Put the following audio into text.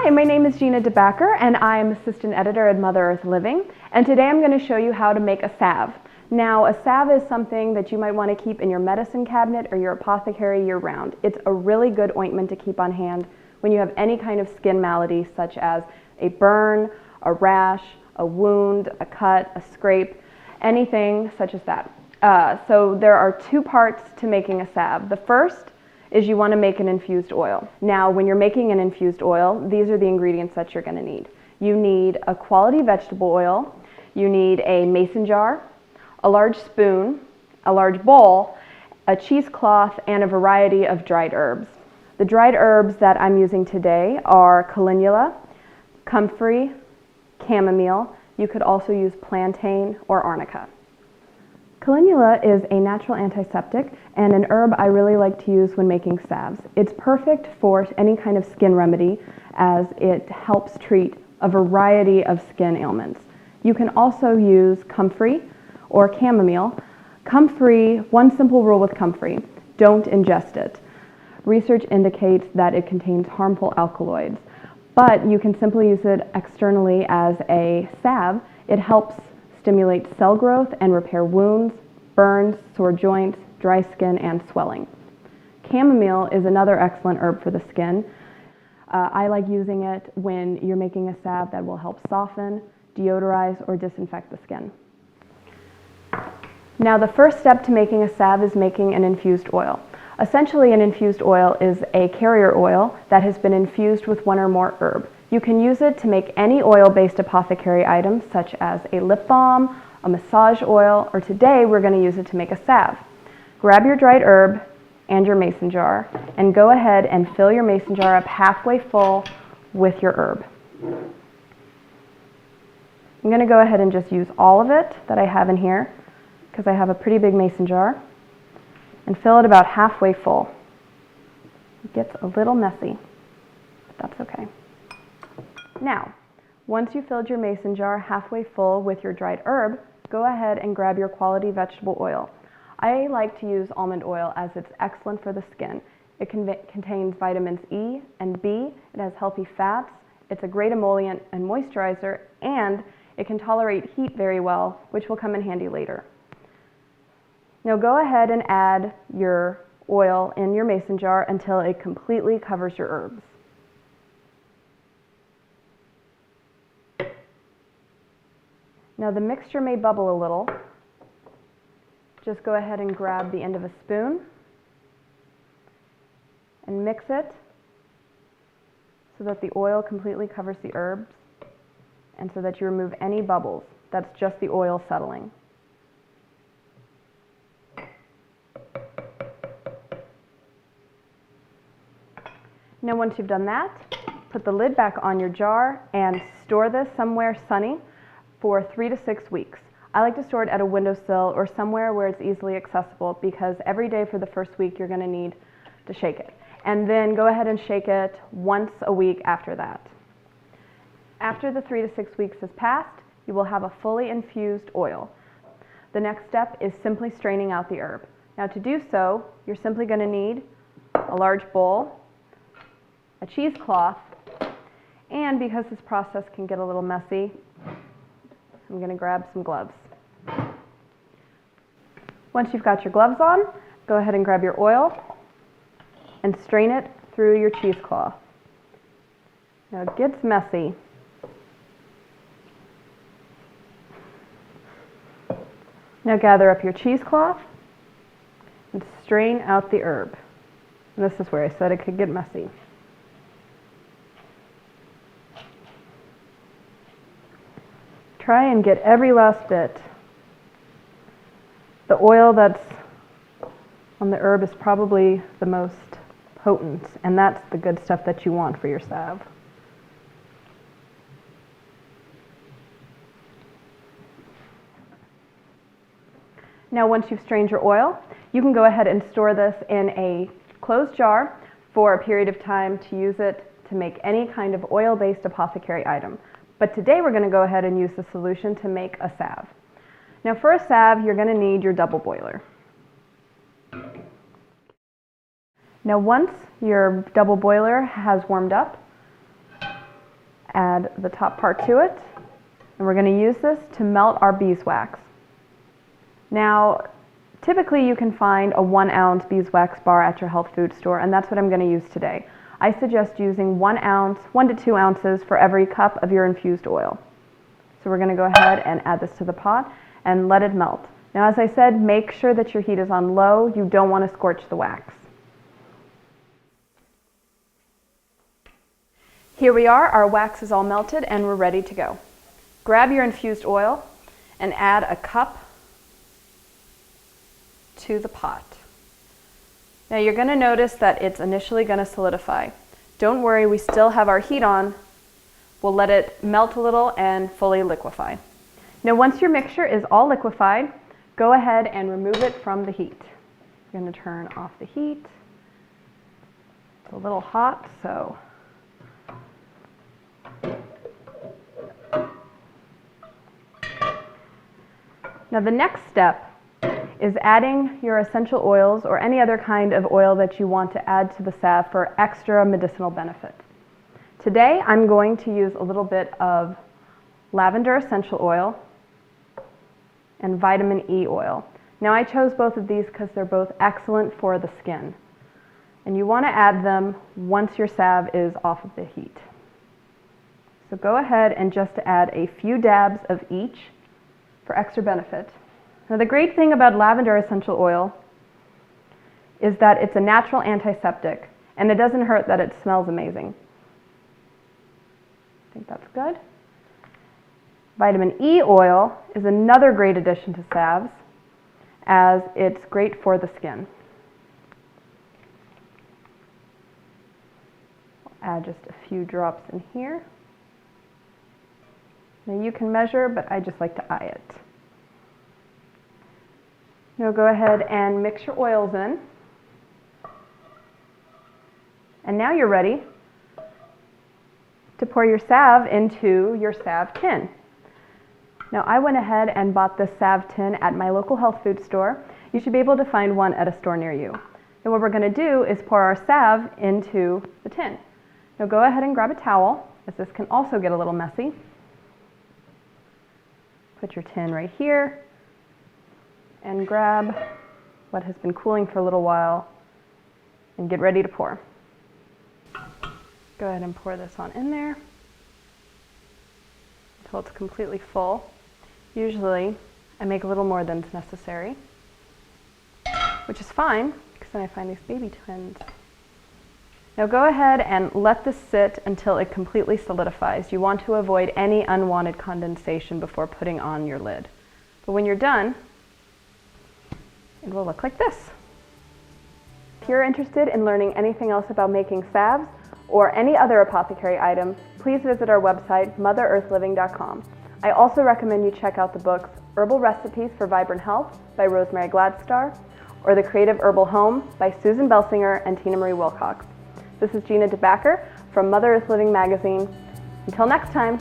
Hi, my name is Gina DeBacker and I'm assistant editor at Mother Earth Living, and today I'm going to show you how to make a salve. Now, a salve is something that you might want to keep in your medicine cabinet or your apothecary year-round. It's a really good ointment to keep on hand when you have any kind of skin malady such as a burn, a rash, a wound, a cut, a scrape, anything such as that. So there are two parts to making a salve. The first is you want to make an infused oil. Now, when you're making an infused oil, these are the ingredients that you're going to need. You need a quality vegetable oil, you need a mason jar, a large spoon, a large bowl, a cheesecloth, and a variety of dried herbs. The dried herbs that I'm using today are calendula, comfrey, chamomile. You could also use plantain or arnica. Calendula is a natural antiseptic and an herb I really like to use when making salves. It's perfect for any kind of skin remedy as it helps treat a variety of skin ailments. You can also use comfrey or chamomile. Comfrey, one simple rule with comfrey, don't ingest it. Research indicates that it contains harmful alkaloids, but you can simply use it externally as a salve. It helps stimulate cell growth and repair wounds, burns, sore joints, dry skin, and swelling. Chamomile is another excellent herb for the skin. I like using it when you're making a salve that will help soften, deodorize, or disinfect the skin. Now, the first step to making a salve is making an infused oil. Essentially, an infused oil is a carrier oil that has been infused with one or more herb. You can use it to make any oil-based apothecary items such as a lip balm, a massage oil, or today we're going to use it to make a salve. Grab your dried herb and your mason jar and go ahead and fill your mason jar up halfway full with your herb. I'm going to go ahead and just use all of it that I have in here because I have a pretty big mason jar and fill it about halfway full. It gets a little messy, but that's okay. Now, once you've filled your mason jar halfway full with your dried herb, go ahead and grab your quality vegetable oil. I like to use almond oil as it's excellent for the skin. It contains vitamins E and B, it has healthy fats, it's a great emollient and moisturizer, and it can tolerate heat very well, which will come in handy later. Now go ahead and add your oil in your mason jar until it completely covers your herbs. Now the mixture may bubble a little. Just go ahead and grab the end of a spoon and mix it so that the oil completely covers the herbs and so that you remove any bubbles. That's just the oil settling. Now once you've done that, put the lid back on your jar and store this somewhere sunny for 3 to 6 weeks. I like to store it at a windowsill or somewhere where it's easily accessible because every day for the first week you're going to need to shake it. And then go ahead and shake it once a week after that. After the 3 to 6 weeks has passed, you will have a fully infused oil. The next step is simply straining out the herb. Now to do so, you're simply going to need a large bowl, a cheesecloth, and because this process can get a little messy, I'm going to grab some gloves. Once you've got your gloves on, go ahead and grab your oil and strain it through your cheesecloth. Now it gets messy. Now gather up your cheesecloth and strain out the herb. And this is where I said it could get messy. Try and get every last bit. The oil that's on the herb is probably the most potent, and that's the good stuff that you want for your salve. Now once you've strained your oil, you can go ahead and store this in a closed jar for a period of time to use it to make any kind of oil-based apothecary item. But today we're going to go ahead and use the solution to make a salve. Now for a salve, you're going to need your double boiler. Now once your double boiler has warmed up, Add the top part to it, and we're going to use this to melt our beeswax. Now, typically you can find a 1 ounce beeswax bar at your health food store, and that's what I'm going to use today. I suggest using 1 to 2 ounces for every cup of your infused oil. So we're going to go ahead and add this to the pot and let it melt. Now, as I said, make sure that your heat is on low. You don't want to scorch the wax. Here we are, our wax is all melted and we're ready to go. Grab your infused oil and add a cup to the pot. Now you're going to notice that it's initially going to solidify. Don't worry, we still have our heat on. We'll let it melt a little and fully liquefy. Now once your mixture is all liquefied, go ahead and remove it from the heat. I'm going to turn off the heat. It's a little hot, so now the next step is adding your essential oils or any other kind of oil that you want to add to the salve for extra medicinal benefit. Today I'm going to use a little bit of lavender essential oil and vitamin E oil. Now I chose both of these because they're both excellent for the skin. And you want to add them once your salve is off of the heat. So go ahead and just add a few dabs of each for extra benefit. Now the great thing about lavender essential oil is that it's a natural antiseptic, and it doesn't hurt that it smells amazing. I think that's good. Vitamin E oil is another great addition to salves, as it's great for the skin. I'll add just a few drops in here. Now you can measure, but I just like to eye it. Now go ahead and mix your oils in. And now you're ready to pour your salve into your salve tin. Now I went ahead and bought this salve tin at my local health food store. You should be able to find one at a store near you. And what we're going to do is pour our salve into the tin. Now go ahead and grab a towel, as this can also get a little messy. Put your tin right here and grab what has been cooling for a little while and get ready to pour. Go ahead and pour this on in there until it's completely full. Usually I make a little more than is necessary, which is fine because then I find these baby twins. Now go ahead and let this sit until it completely solidifies. You want to avoid any unwanted condensation before putting on your lid. But when you're done, it will look like this. If you're interested in learning anything else about making salves or any other apothecary item, please visit our website, motherearthliving.com. I also recommend you check out the books Herbal Recipes for Vibrant Health by Rosemary Gladstar or The Creative Herbal Home by Susan Belsinger and Tina Marie Wilcox. This is Gina DeBacker from Mother Earth Living magazine. Until next time.